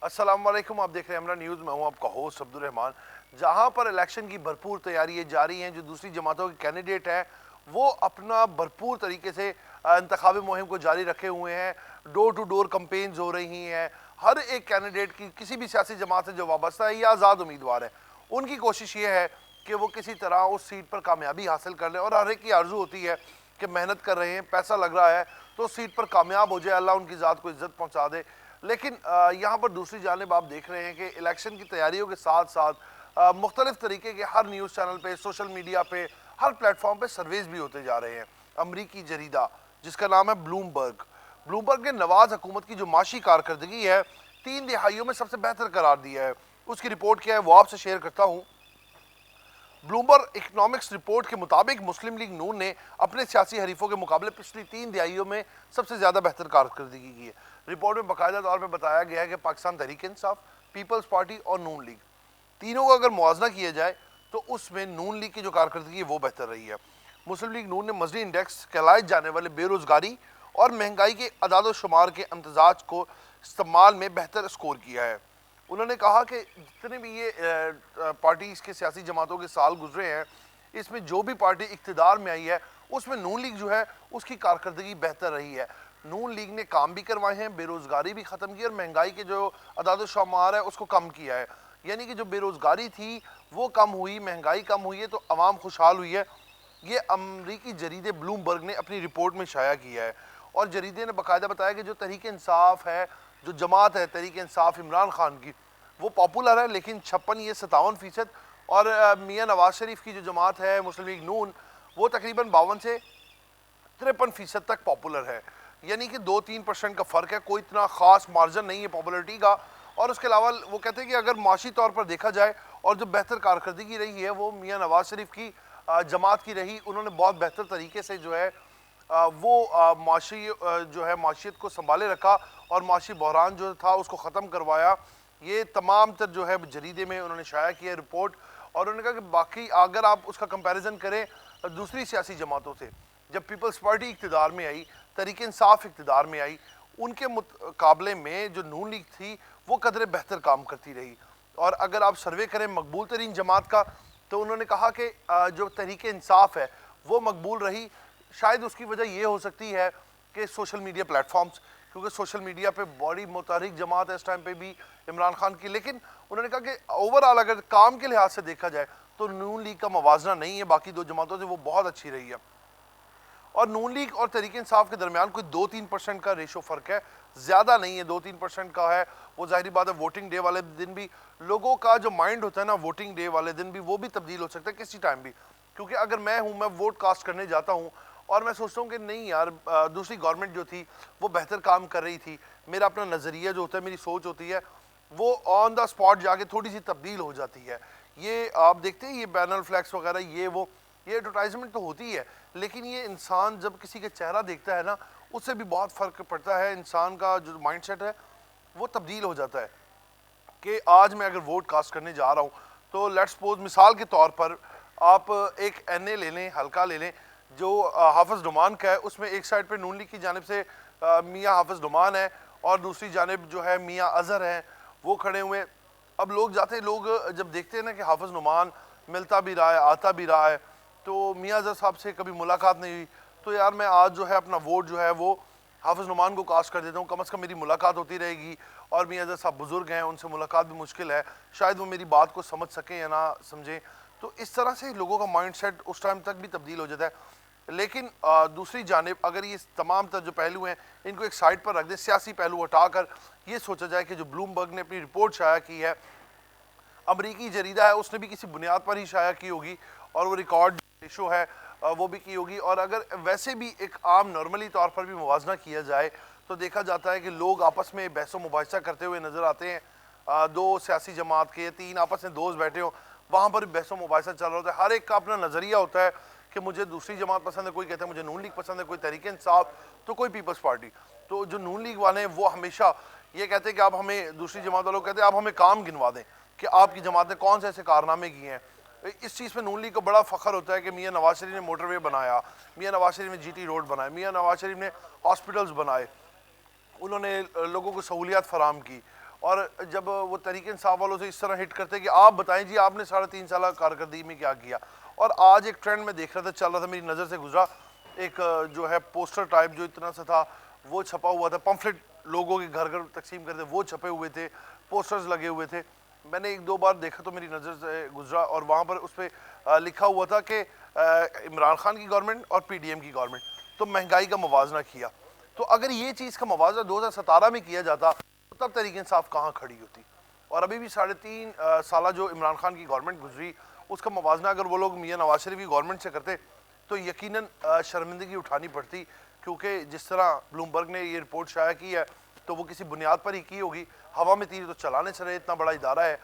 अस्सलाम वालेकुम, आप देख रहे हैं हमरा न्यूज़। मैं हूं आपका होस्ट अब्दुल रहमान। जहां पर इलेक्शन की भरपूर तैयारियां जारी हैं, जो दूसरी जमातों के कैंडिडेट हैं वो अपना भरपूर तरीके से इंतखाबी मुहिम को जारी रखे हुए हैं। डोर टू डोर कंपेन्स हो रही हैं। हर एक कैंडिडेट की किसी भी सियासी जमात से जो वाबस्ता है या आज़ाद उम्मीदवार है, उनकी कोशिश ये है कि वो किसी तरह उस सीट पर कामयाबी हासिल कर लें। और हर एक की आरजू होती है कि मेहनत कर रहे हैं, पैसा लग रहा है, तो उस सीट पर कामयाब हो जाए, अल्लाह उनकी ज़ात को इज़्ज़त पहुँचा दे। लेकिन यहाँ पर दूसरी जानिब आप देख रहे हैं कि इलेक्शन की तैयारियों के साथ साथ मुख्तलिफ तरीके के हर न्यूज़ चैनल पे, सोशल मीडिया पे, हर प्लेटफॉर्म पे सर्वेज भी होते जा रहे हैं। अमरीकी जरीदा जिसका नाम है ब्लूमबर्ग ने नवाज हुकूमत की जो माशी कारकर्दगी है 3 दिहाइयों में सबसे बेहतर करार दिया है। उसकी रिपोर्ट क्या है वो आपसे शेयर करता हूँ। ब्लूमबर्ग इकोनॉमिक्स रिपोर्ट के मुताबिक मुस्लिम लीग नून ने अपने सियासी हरीफों के मुकाबले पिछली 3 दिहाइयों में सबसे ज़्यादा बेहतर कारकर्दगी की है। रिपोर्ट में बाकायदा तौर पर बताया गया है कि पाकिस्तान तहरीक इंसाफ, पीपल्स पार्टी और नून लीग, तीनों का अगर मुआवजा किया जाए तो उसमें नून लीग की जो कारकर्दगी है वो बेहतर रही है। मुस्लिम लीग नून ने मजनी इंडेक्स कहलाए जाने वाले बेरोजगारी और महंगाई के अदाद शुमार के अमतजाज को इस्तेमाल में बेहतर स्कोर किया है। उन्होंने कहा कि जितने भी ये पार्टीज़ के सियासी जमातों के साल गुजरे हैं, इसमें जो भी पार्टी इक़्तिदार में आई है उसमें नून लीग जो है उसकी कारकर्दगी बेहतर रही है। नून लीग ने काम भी करवाए हैं, बेरोज़गारी भी ख़त्म की और महंगाई के जो अदाद शुमार है उसको कम किया है। यानी कि जो बेरोज़गारी थी वो कम हुई, महंगाई कम हुई है, तो आवाम खुशहाल हुई है। ये अमरीकी जरीदे ब्लूमबर्ग ने अपनी रिपोर्ट में शाया किया है। और जरीदे ने बाकायदा बताया कि जो तहरीक इंसाफ है, जो जमात है तहरीक इंसाफ इमरान खान की, वो पॉपुलर है, लेकिन 56 ये 57%। और मियाँ नवाज शरीफ की जो जमात है मुस्लिम लीग नून, वो तकरीबन 52 से 53% तक पॉपुलर है। यानी कि 2-3% का फ़र्क है, कोई इतना ख़ास मार्जिन नहीं है पॉपुलरिटी का। और उसके अलावा वो कहते हैं कि अगर माशी तौर पर देखा जाए और जो बेहतर कारकर्दगी रही है वो मियाँ नवाज शरीफ की जमात की रही। उन्होंने बहुत बेहतर तरीके से जो है वो माशी जो है माशियत को संभाले रखा और माशी बहरान जो था उसको ख़त्म करवाया। ये तमाम तर जो है जरीदे में उन्होंने शाया किया रिपोर्ट। और उन्होंने कहा कि बाकी अगर आप उसका कंपैरिजन करें दूसरी सियासी जमातों से, जब पीपल्स पार्टी इक़्तिदार में आई, तहरीक इंसाफ इक़्तिदार में आई, उनके मुकाबले में जो नून लीग थी वो कदरे बेहतर काम करती रही। और अगर आप सर्वे करें मकबूल तरीन जमात का, तो उन्होंने कहा कि जो तहरीक इंसाफ है वो मकबूल रही। शायद उसकी वजह ये हो सकती है कि सोशल मीडिया प्लेटफॉर्म्स, क्योंकि सोशल मीडिया पे बड़ी मुतहरिक जमात है इस टाइम पे भी इमरान खान की। लेकिन उन्होंने कहा कि ओवरऑल अगर काम के लिहाज से देखा जाए तो नून लीग का मवाजना नहीं है बाकी दो जमातों से, वो बहुत अच्छी रही है। और नून लीग और तहरीक इंसाफ के दरमियान कोई 2-3% का रेशो फ़र्क है, ज़्यादा नहीं है, 2-3% का है। वो ज़ाहिर बात है वोटिंग डे वाले दिन भी लोगों का जो माइंड होता है ना, वोटिंग डे वाले दिन भी वो भी तब्दील हो सकता है किसी टाइम भी। क्योंकि अगर मैं वोट कास्ट करने जाता हूँ और मैं सोचता हूँ कि नहीं यार, दूसरी गवर्नमेंट जो थी वो बेहतर काम कर रही थी, मेरा अपना नज़रिया जो होता है, मेरी सोच होती है, वो ऑन द स्पॉट जाके थोड़ी सी तब्दील हो जाती है। ये आप देखते हैं ये बैनर फ्लैक्स वगैरह, ये एडवर्टाइजमेंट तो होती है, लेकिन ये इंसान जब किसी के चेहरा देखता है ना, उससे भी बहुत फ़र्क पड़ता है। इंसान का जो माइंडसेट है वो तब्दील हो जाता है कि आज मैं अगर वोट कास्ट करने जा रहा हूँ तो लेट्स सपोज मिसाल के तौर पर आप एक NA ले लें, हल्का ले लें जो हाफिज़ नुमान का है। उसमें एक साइड पे नून लीग की जानिब से मियाँ हाफिज़ नुमान है और दूसरी जानिब जो है मियाँ अज़हर हैं, वो खड़े हुए। अब लोग जब देखते हैं ना कि हाफिज़ नुमान मिलता भी रहा है, आता भी रहा है, तो मियाँ अज़हर साहब से कभी मुलाकात नहीं हुई, तो यार मैं आज जो है अपना वोट जो है वो हाफिज़ नुमान को कास्ट कर देता हूँ, कम से कम मेरी मुलाकात होती रहेगी। और मियाँ अज़हर साहब बुज़ुर्ग हैं, उनसे मुलाकात भी मुश्किल है, शायद वो मेरी बात को समझ सकें या ना समझें। तो इस तरह से लोगों का माइंडसेट उस टाइम तक भी तब्दील हो जाता है। लेकिन दूसरी जानिब अगर ये तमाम तर जो पहलू हैं इनको एक साइड पर रख दें, सियासी पहलू हटाकर ये सोचा जाए कि जो ब्लूमबर्ग ने अपनी रिपोर्ट शाया की है, अमरीकी जरीदा है, उसने भी किसी बुनियाद पर ही शाया की होगी और वो रिकॉर्ड रेशो है वो भी की होगी। और अगर वैसे भी एक आम नॉर्मली तौर पर भी मुवाजना किया जाए तो देखा जाता है कि लोग आपस में बहस मुबाहिसा करते हुए नज़र आते हैं। दो सियासी जमात के 3 आपस में दोस्त बैठे हो, वहाँ पर बहस मुबाहिसा चल रहा होता है। हर एक का अपना नज़रिया होता है कि मुझे दूसरी जमात पसंद है, कोई कहता है मुझे नून लीग पसंद है, कोई तहरीक इंसाफ, तो कोई पीपल्स पार्टी। तो जो नून लीग वाले हैं वो हमेशा ये कहते हैं कि आप हमें, दूसरी जमात वालों कहते हैं आप हमें काम गिनवा दें कि आपकी जमात ने कौन से ऐसे कारनामे किए हैं। इस चीज़ पे नून लीग को बड़ा फ़ख्र होता है कि मियाँ नवाज शरीफ ने मोटरवे बनाया, मियाँ नवाज शरीफ ने GT रोड बनाए, मियाँ नवाज शरीफ ने हॉस्पिटल्स बनाए, उन्होंने लोगों को सहूलियात फराम की। اور جب وہ تحریک انصاف والوں سے اس طرح ہٹ کرتے کہ آپ بتائیں جی آپ نے 3.5 سالہ کارکردگی میں کیا کیا. اور آج ایک ٹرینڈ میں دیکھ رہا تھا، چل رہا تھا، میری نظر سے گزرا، ایک جو ہے پوسٹر ٹائپ جو اتنا سا تھا وہ چھپا ہوا تھا، پمفلٹ لوگوں کے گھر گھر تقسیم کرتے وہ چھپے ہوئے تھے، پوسٹرز لگے ہوئے تھے. میں نے ایک دو بار دیکھا تو میری نظر سے گزرا، اور وہاں پر اس پہ لکھا ہوا تھا کہ عمران خان کی گورنمنٹ اور پی ڈی ایم کی گورنمنٹ، تو مہنگائی کا موازنہ کیا. تو اگر یہ چیز کا موازنہ 2017 میں کیا جاتا تو تب تحریک انصاف کہاں کھڑی ہوتی؟ اور ابھی بھی 3.5 سالہ جو عمران خان کی گورنمنٹ گزری اس کا موازنہ اگر وہ لوگ میاں نواز شریف کی گورنمنٹ سے کرتے تو یقیناً شرمندگی اٹھانی پڑتی، کیونکہ جس طرح بلومبرگ نے یہ رپورٹ شائع کی ہے تو وہ کسی بنیاد پر ہی کی ہوگی. ہوا میں تیر تو چلانے سے رہے، اتنا بڑا ادارہ ہے،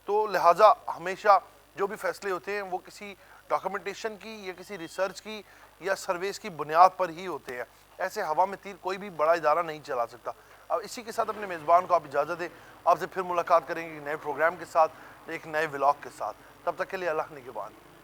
تو لہٰذا ہمیشہ جو بھی فیصلے ہوتے ہیں وہ کسی ڈاکومنٹیشن کی یا کسی ریسرچ کی یا سرویز کی بنیاد پر ہی ہوتے ہیں. ایسے ہوا میں تیر کوئی بھی بڑا ادارہ نہیں چلا سکتا. اب اسی کے ساتھ اپنے میزبان کو آپ اجازت دیں، آپ سے پھر ملاقات کریں گے نئے پروگرام کے ساتھ، ایک نئے ولاگ کے ساتھ. تب تک کے لیے اللہ نگہبان.